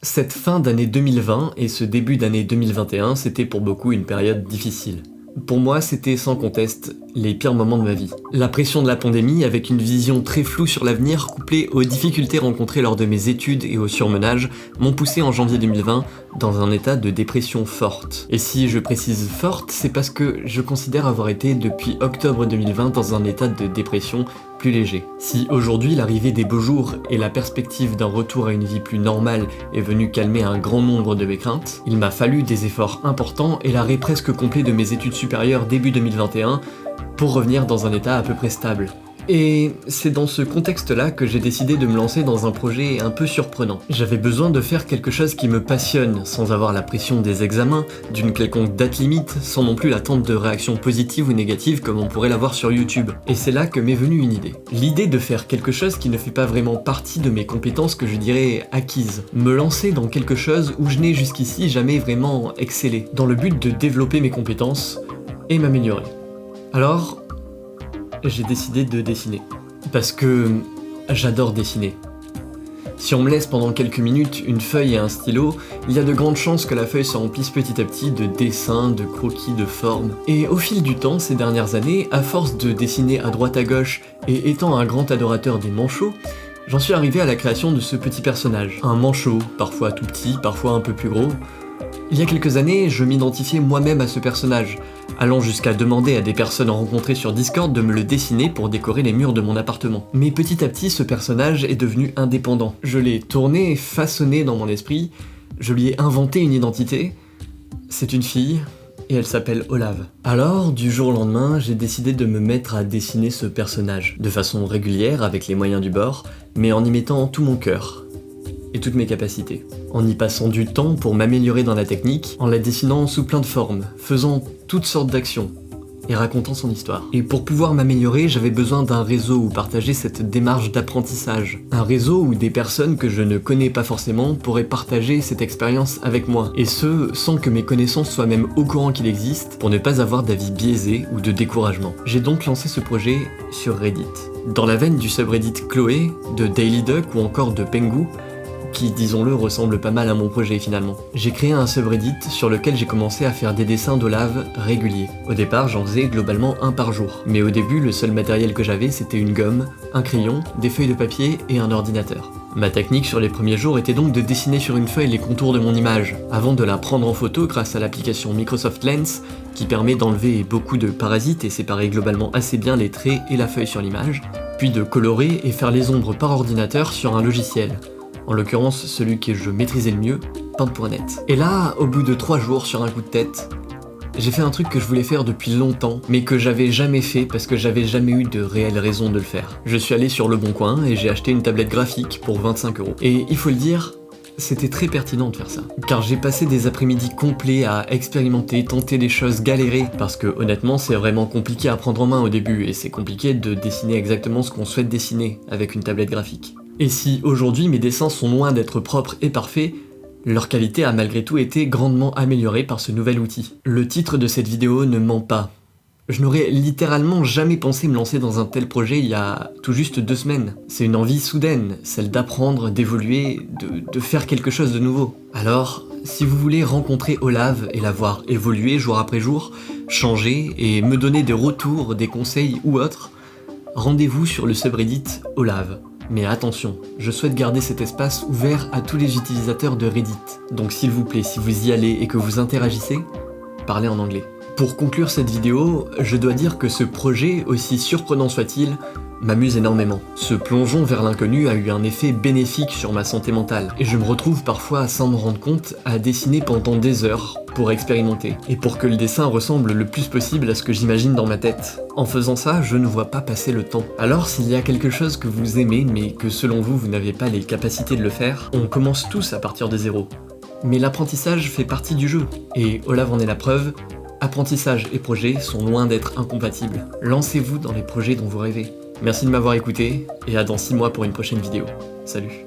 Cette fin d'année 2020 et ce début d'année 2021, c'était pour beaucoup une période difficile. Pour moi, c'était sans conteste les pires moments de ma vie. La pression de la pandémie, avec une vision très floue sur l'avenir, couplée aux difficultés rencontrées lors de mes études et au surmenage, m'ont poussé en janvier 2020 dans un état de dépression forte. Et si je précise forte, c'est parce que je considère avoir été depuis octobre 2020 dans un état de dépression plus léger. Si aujourd'hui l'arrivée des beaux jours et la perspective d'un retour à une vie plus normale est venue calmer un grand nombre de mes craintes, il m'a fallu des efforts importants et l'arrêt presque complet de mes études supérieures début 2021 pour revenir dans un état à peu près stable. Et c'est dans ce contexte-là que j'ai décidé de me lancer dans un projet un peu surprenant. J'avais besoin de faire quelque chose qui me passionne, sans avoir la pression des examens, d'une quelconque date limite, sans non plus l'attente de réactions positives ou négatives comme on pourrait l'avoir sur YouTube. Et c'est là que m'est venue une idée. L'idée de faire quelque chose qui ne fait pas vraiment partie de mes compétences que je dirais acquises. Me lancer dans quelque chose où je n'ai jusqu'ici jamais vraiment excellé, dans le but de développer mes compétences et m'améliorer. Alors, j'ai décidé de dessiner. Parce que j'adore dessiner. Si on me laisse pendant quelques minutes une feuille et un stylo, il y a de grandes chances que la feuille se remplisse petit à petit de dessins, de croquis, de formes. Et au fil du temps, ces dernières années, à force de dessiner à droite à gauche et étant un grand adorateur des manchots, j'en suis arrivé à la création de ce petit personnage. Un manchot, parfois tout petit, parfois un peu plus gros. Il y a quelques années, je m'identifiais moi-même à ce personnage, allant jusqu'à demander à des personnes rencontrées sur Discord de me le dessiner pour décorer les murs de mon appartement. Mais petit à petit, ce personnage est devenu indépendant. Je l'ai tourné et façonné dans mon esprit, je lui ai inventé une identité. C'est une fille, et elle s'appelle Olave. Alors, du jour au lendemain, j'ai décidé de me mettre à dessiner ce personnage, de façon régulière, avec les moyens du bord, mais en y mettant tout mon cœur et toutes mes capacités. En y passant du temps pour m'améliorer dans la technique, en la dessinant sous plein de formes, faisant toutes sortes d'actions, et racontant son histoire. Et pour pouvoir m'améliorer, j'avais besoin d'un réseau où partager cette démarche d'apprentissage. Un réseau où des personnes que je ne connais pas forcément pourraient partager cette expérience avec moi, et ce, sans que mes connaissances soient même au courant qu'il existe, pour ne pas avoir d'avis biaisés ou de découragement. J'ai donc lancé ce projet sur Reddit. Dans la veine du subreddit Chloé, de Daily Duck ou encore de Pengu, qui, disons-le, ressemble pas mal à mon projet finalement. J'ai créé un subreddit sur lequel j'ai commencé à faire des dessins d'Olave réguliers. Au départ, j'en faisais globalement un par jour. Mais au début, le seul matériel que j'avais, c'était une gomme, un crayon, des feuilles de papier et un ordinateur. Ma technique sur les premiers jours était donc de dessiner sur une feuille les contours de mon image, avant de la prendre en photo grâce à l'application Microsoft Lens, qui permet d'enlever beaucoup de parasites et séparer globalement assez bien les traits et la feuille sur l'image, puis de colorer et faire les ombres par ordinateur sur un logiciel. En l'occurrence celui que je maîtrisais le mieux, Paint.net. Et là, au bout de 3 jours sur un coup de tête, j'ai fait un truc que je voulais faire depuis longtemps, mais que j'avais jamais fait parce que j'avais jamais eu de réelle raison de le faire. Je suis allé sur Le Bon Coin et j'ai acheté une tablette graphique pour 25 €. Et il faut le dire, c'était très pertinent de faire ça. Car j'ai passé des après-midi complets à expérimenter, tenter des choses, galérer, parce que honnêtement c'est vraiment compliqué à prendre en main au début, et c'est compliqué de dessiner exactement ce qu'on souhaite dessiner avec une tablette graphique. Et si aujourd'hui mes dessins sont loin d'être propres et parfaits, leur qualité a malgré tout été grandement améliorée par ce nouvel outil. Le titre de cette vidéo ne ment pas. Je n'aurais littéralement jamais pensé me lancer dans un tel projet il y a tout juste 2 semaines. C'est une envie soudaine, celle d'apprendre, d'évoluer, de faire quelque chose de nouveau. Alors, si vous voulez rencontrer Olave et la voir évoluer jour après jour, changer et me donner des retours, des conseils ou autres, rendez-vous sur le subreddit Olave. Mais attention, je souhaite garder cet espace ouvert à tous les utilisateurs de Reddit. Donc s'il vous plaît, si vous y allez et que vous interagissez, parlez en anglais. Pour conclure cette vidéo, je dois dire que ce projet, aussi surprenant soit-il, m'amuse énormément. Ce plongeon vers l'inconnu a eu un effet bénéfique sur ma santé mentale, et je me retrouve parfois, sans me rendre compte, à dessiner pendant des heures pour expérimenter, et pour que le dessin ressemble le plus possible à ce que j'imagine dans ma tête. En faisant ça, je ne vois pas passer le temps. Alors s'il y a quelque chose que vous aimez, mais que selon vous, vous n'avez pas les capacités de le faire, on commence tous à partir de zéro. Mais l'apprentissage fait partie du jeu, et Olave en est la preuve. Apprentissage et projet sont loin d'être incompatibles. Lancez-vous dans les projets dont vous rêvez. Merci de m'avoir écouté, et à dans 6 mois pour une prochaine vidéo. Salut.